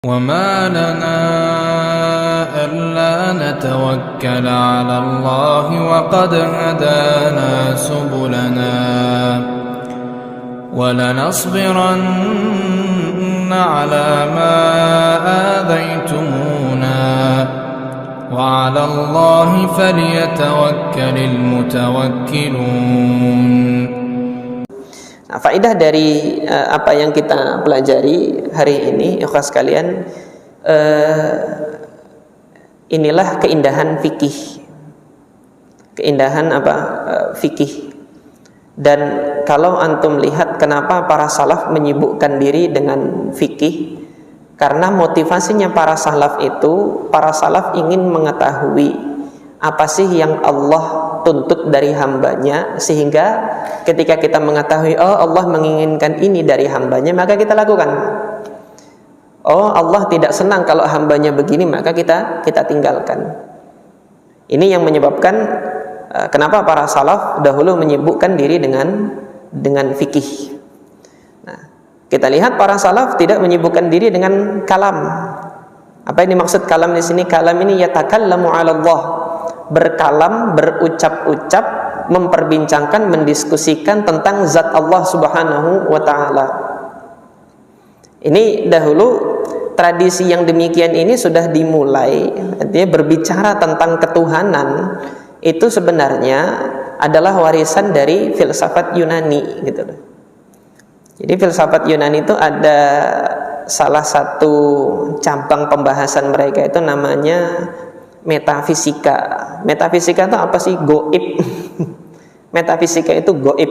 وما لنا ألا نتوكل على الله وقد هدانا سبلنا ولنصبرن على ما آذيتمونا وعلى الله فليتوكل المتوكلون. Nah, faedah dari apa yang kita pelajari hari ini, ikhwas sekalian, inilah keindahan fikih. Keindahan fikih. Dan kalau antum lihat kenapa para salaf menyibukkan diri dengan fikih, karena motivasinya para salaf itu, para salaf ingin mengetahui apa sih yang Allah tuntut dari hambanya, sehingga ketika kita mengetahui oh Allah menginginkan ini dari hambanya, maka kita lakukan. Oh Allah tidak senang kalau hambanya begini, maka kita tinggalkan. Ini yang menyebabkan kenapa para salaf dahulu menyibukkan diri dengan fikih. Nah, kita lihat para salaf tidak menyibukkan diri dengan kalam. Apa ini maksud kalam di sini? Kalam ini yatakallamu 'ala Allah, berkalam, berucap-ucap, memperbincangkan, mendiskusikan tentang zat Allah Subhanahu wa ta'ala. Ini dahulu tradisi yang demikian ini sudah dimulai. Artinya berbicara tentang ketuhanan itu sebenarnya adalah warisan dari filsafat Yunani gitu loh. Jadi filsafat Yunani itu ada salah satu cabang pembahasan mereka itu namanya metafisika. Metafisika itu apa sih? Goib. Metafisika itu goib.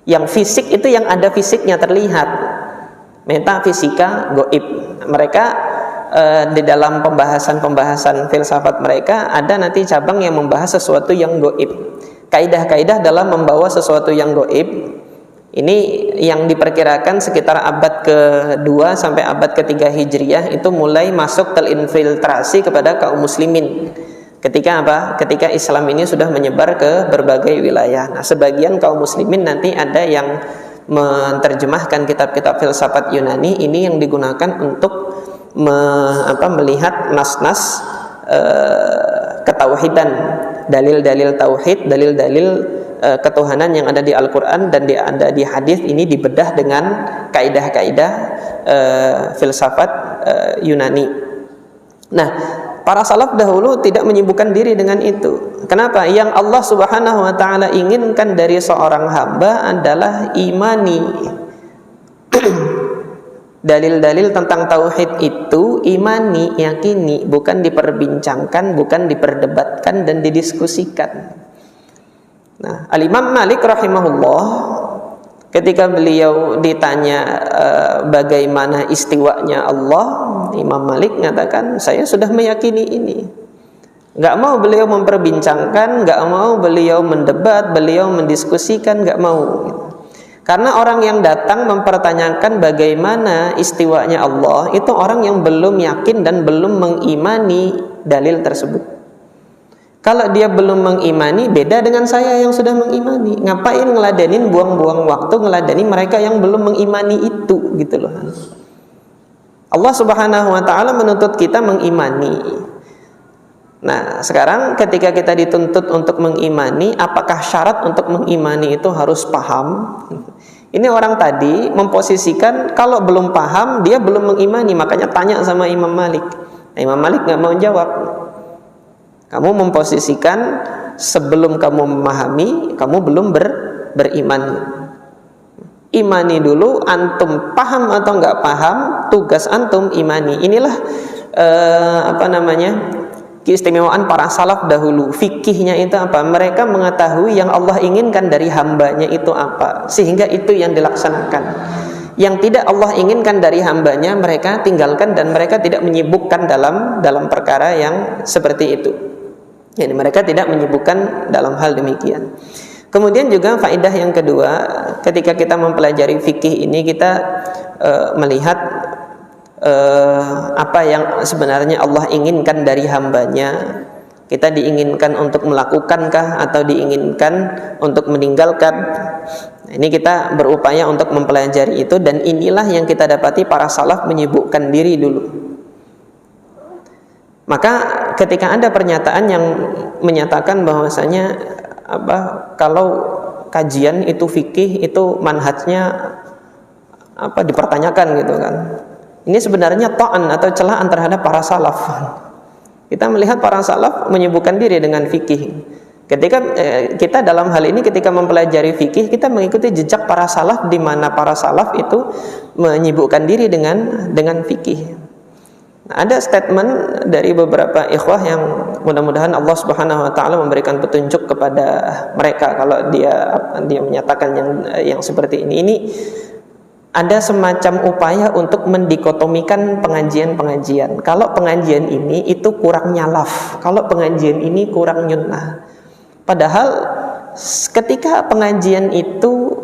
Yang fisik itu yang ada fisiknya terlihat. Metafisika goib. Mereka di dalam pembahasan filsafat mereka ada nanti cabang yang membahas sesuatu yang goib. Kaidah-kaidah dalam membawa sesuatu yang goib. Ini yang diperkirakan sekitar abad ke-2 sampai abad ke-3 Hijriah itu mulai masuk terinfiltrasi kepada kaum muslimin. Ketika apa? Ketika Islam ini sudah menyebar ke berbagai wilayah. Nah, sebagian kaum muslimin nanti ada yang menerjemahkan kitab-kitab filsafat Yunani ini yang digunakan untuk melihat nas-nas ketauhidan, dalil-dalil tauhid, dalil-dalil ketuhanan yang ada di Al-Quran dan ada di hadis ini dibedah dengan kaidah-kaidah filsafat Yunani. Nah, para salaf dahulu tidak menyibukkan diri dengan itu. Kenapa? Yang Allah Subhanahu wa ta'ala inginkan dari seorang hamba adalah imani. Dalil-dalil tentang tauhid itu imani, yakini, bukan diperbincangkan, bukan diperdebatkan dan didiskusikan. Nah, Al-Imam Malik rahimahullah ketika beliau ditanya bagaimana istiwanya Allah, Imam Malik mengatakan saya sudah meyakini ini. Gak mau beliau memperbincangkan, gak mau beliau mendebat, beliau mendiskusikan, gak mau. Karena orang yang datang mempertanyakan bagaimana istiwanya Allah itu orang yang belum yakin dan belum mengimani dalil tersebut. Kalau dia belum mengimani, beda dengan saya yang sudah mengimani. Ngapain ngeladenin, buang-buang waktu ngeladeni mereka yang belum mengimani itu, gitu loh. Allah Subhanahu wa ta'ala menuntut kita mengimani. Nah, sekarang ketika kita dituntut untuk mengimani, apakah syarat untuk mengimani itu harus paham? Ini orang tadi memposisikan kalau belum paham, dia belum mengimani. Makanya tanya sama Imam Malik. Nah, Imam Malik gak mau jawab. Kamu memposisikan sebelum kamu memahami, kamu belum beriman. Imani dulu, antum paham atau enggak paham, tugas antum imani. Inilah keistimewaan para salaf dahulu. Fikihnya itu apa? Mereka mengetahui yang Allah inginkan dari hambanya itu apa, sehingga itu yang dilaksanakan. Yang tidak Allah inginkan dari hambanya mereka tinggalkan dan mereka tidak menyibukkan dalam perkara yang seperti itu. Jadi mereka tidak menyibukkan dalam hal demikian. Kemudian juga faedah yang kedua, ketika kita mempelajari fikih ini kita melihat apa yang sebenarnya Allah inginkan dari hambanya. Kita diinginkan untuk melakukankah atau diinginkan untuk meninggalkan? Ini kita berupaya untuk mempelajari itu, dan inilah yang kita dapati para salaf menyibukkan diri dulu. Maka ketika ada pernyataan yang menyatakan bahwasanya kalau kajian itu fikih itu manhajnya dipertanyakan gitu kan. Ini sebenarnya ta'an atau celaan terhadap para salaf. Kita melihat para salaf menyibukkan diri dengan fikih. Ketika kita dalam hal ini ketika mempelajari fikih, kita mengikuti jejak para salaf, di mana para salaf itu menyibukkan diri dengan fikih. Nah, ada statement dari beberapa ikhwah yang mudah-mudahan Allah Subhanahu wa taala memberikan petunjuk kepada mereka kalau dia menyatakan yang seperti ini. Ini ada semacam upaya untuk mendikotomikan pengajian-pengajian. Kalau pengajian ini itu kurang nyalaf, kalau pengajian ini kurang nyunnah. Padahal ketika pengajian itu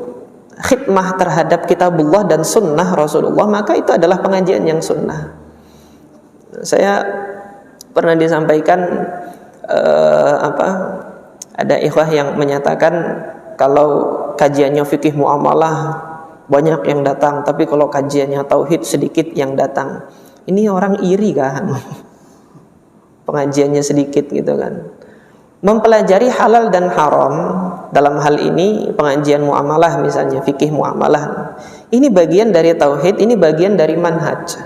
khidmah terhadap kitabullah dan sunnah Rasulullah, maka itu adalah pengajian yang sunnah. Saya pernah disampaikan ada ikhwah yang menyatakan kalau kajiannya fikih muamalah banyak yang datang, tapi kalau kajiannya tauhid sedikit yang datang. Ini orang iri kan? Pengajiannya sedikit gitu kan. Mempelajari halal dan haram dalam hal ini pengajian muamalah misalnya, fikih muamalah. Ini bagian dari tauhid, ini bagian dari manhaj.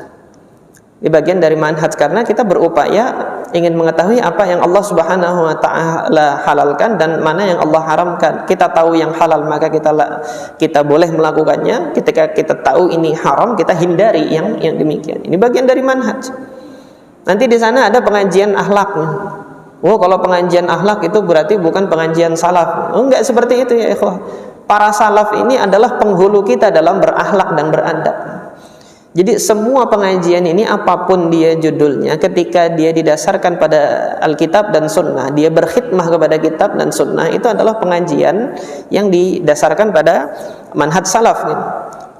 Ini bagian dari manhaj karena kita berupaya ingin mengetahui apa yang Allah Subhanahu wa taala halalkan dan mana yang Allah haramkan. Kita tahu yang halal maka kita boleh melakukannya. Ketika kita tahu ini haram, kita hindari yang demikian. Ini bagian dari manhaj. Nanti di sana ada pengajian akhlak. Oh, kalau pengajian akhlak itu berarti bukan pengajian salaf. Oh, enggak seperti itu ya ikhwah. Para salaf ini adalah penghulu kita dalam berakhlak dan beradab. Jadi semua pengajian ini apapun dia judulnya, ketika dia didasarkan pada Alkitab dan Sunnah, dia berkhidmah kepada Kitab dan Sunnah, itu adalah pengajian yang didasarkan pada manhaj salaf.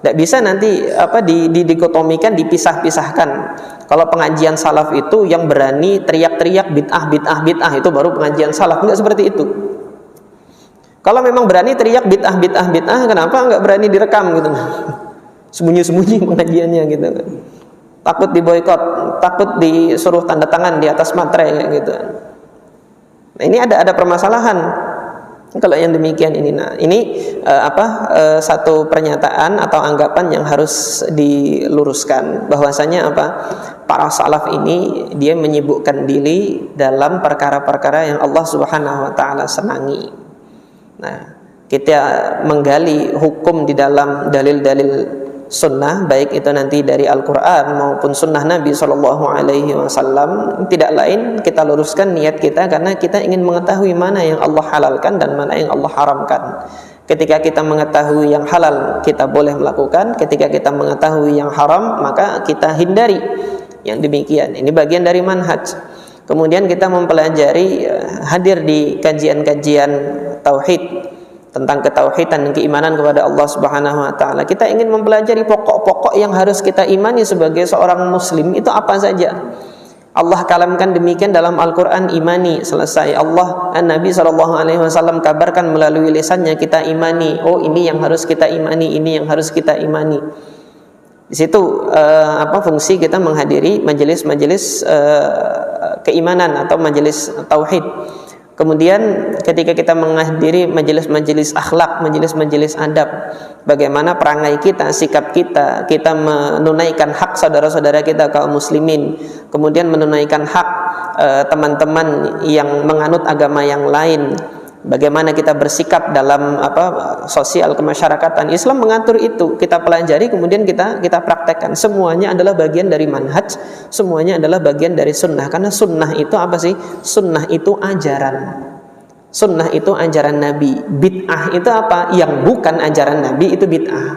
Tidak bisa nanti dikotomikan, dipisah-pisahkan. Kalau pengajian salaf itu yang berani teriak-teriak bid'ah itu baru pengajian salaf. Enggak seperti itu. Kalau memang berani teriak bid'ah, kenapa enggak berani direkam gitu? Sembunyi-sembunyi pengajiannya gitu kan. Takut diboikot, takut disuruh tanda tangan di atas materai gitu. Nah, ini ada permasalahan kalau yang demikian ini. Nah, ini satu pernyataan atau anggapan yang harus diluruskan bahwasanya para salaf ini dia menyibukkan diri dalam perkara-perkara yang Allah Subhanahu wa taala senangi. Nah, kita menggali hukum di dalam dalil-dalil sunnah, baik itu nanti dari Al-Quran maupun sunnah Nabi SAW, tidak lain kita luruskan niat kita karena kita ingin mengetahui mana yang Allah halalkan dan mana yang Allah haramkan. Ketika kita mengetahui yang halal, kita boleh melakukan. Ketika kita mengetahui yang haram, maka kita hindari yang demikian. Ini bagian dari manhaj. Kemudian kita mempelajari, hadir di kajian-kajian tauhid tentang ketauhidan dan keimanan kepada Allah Subhanahu wa taala. Kita ingin mempelajari pokok-pokok yang harus kita imani sebagai seorang muslim itu apa saja. Allah kalamkan demikian dalam Al-Qur'an, imani, selesai. Nabi SAW kabarkan melalui lisannya, kita imani. Oh, ini yang harus kita imani, ini yang harus kita imani. Di situ fungsi kita menghadiri majelis-majelis keimanan atau majelis tauhid. Kemudian ketika kita menghadiri majelis-majelis akhlak, majelis-majelis adab, bagaimana perangai kita, sikap kita, kita menunaikan hak saudara-saudara kita kaum muslimin, kemudian menunaikan hak teman-teman yang menganut agama yang lain, bagaimana kita bersikap dalam sosial kemasyarakatan. Islam mengatur itu, kita pelajari, kemudian kita praktekkan. Semuanya adalah bagian dari manhaj, semuanya adalah bagian dari sunnah. Karena sunnah itu apa sih? Sunnah itu ajaran. Sunnah itu ajaran Nabi. Bid'ah itu apa? Yang bukan ajaran Nabi itu bid'ah.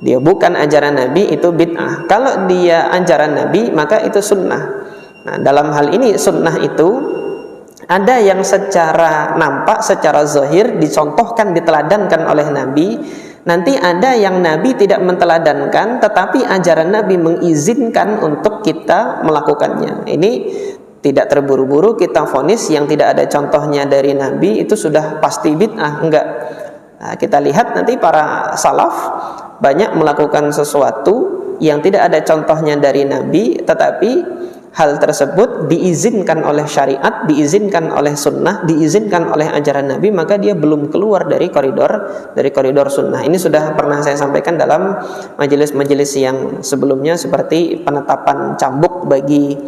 Dia bukan ajaran Nabi itu bid'ah. Kalau dia ajaran Nabi maka itu sunnah. Nah, dalam hal ini sunnah itu ada yang secara nampak, secara zahir dicontohkan, diteladankan oleh Nabi. Nanti ada yang Nabi tidak menteladankan, tetapi ajaran Nabi mengizinkan untuk kita melakukannya. Ini Tidak terburu-buru kita vonis yang tidak ada contohnya dari Nabi itu sudah pasti bid'ah, enggak. Nah, kita lihat nanti para salaf banyak melakukan sesuatu yang tidak ada contohnya dari Nabi, tetapi hal tersebut diizinkan oleh syariat, diizinkan oleh sunnah, diizinkan oleh ajaran Nabi, maka dia belum keluar dari koridor sunnah. Ini sudah pernah saya sampaikan dalam majelis-majelis yang sebelumnya, seperti penetapan cambuk bagi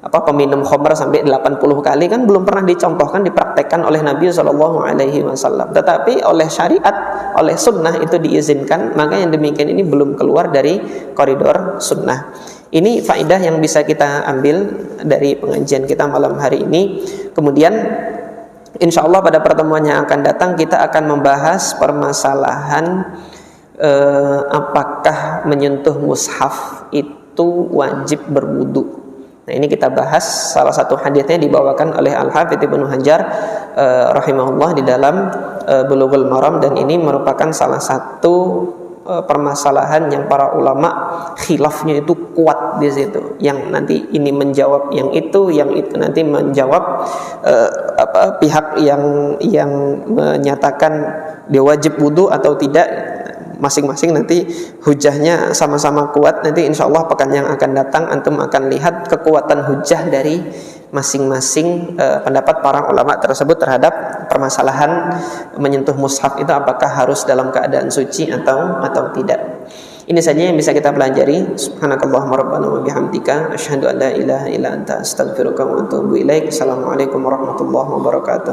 peminum khamr sampai 80 kali, kan belum pernah dicontohkan, dipraktekkan oleh Nabi SAW. Tetapi oleh syariat, oleh sunnah itu diizinkan, maka yang demikian ini belum keluar dari koridor sunnah. Ini faedah yang bisa kita ambil dari pengajian kita malam hari ini. Kemudian insya Allah pada pertemuan yang akan datang kita akan membahas permasalahan apakah menyentuh mushaf itu wajib berwudu. Nah, ini kita bahas, salah satu hadisnya dibawakan oleh Al-Hafidz Ibnu Hajar rahimahullah di dalam Bulughul Maram, dan ini merupakan salah satu permasalahan yang para ulama khilafnya itu kuat di situ. Yang nanti ini menjawab yang itu nanti menjawab pihak yang menyatakan dia wajib wudu atau tidak. Masing-masing nanti hujahnya sama-sama kuat. Nanti insya Allah pekan yang akan datang antum akan lihat kekuatan hujah dari masing-masing pendapat para ulama tersebut terhadap permasalahan menyentuh mushaf itu apakah harus dalam keadaan suci atau tidak. Ini saja yang bisa kita pelajari. Subhanakallahumma rabbana wa bihamdika asyhadu an la ilaha illa anta astaghfiruka wa atubu ilaik. Assalamualaikum warahmatullahi wabarakatuh.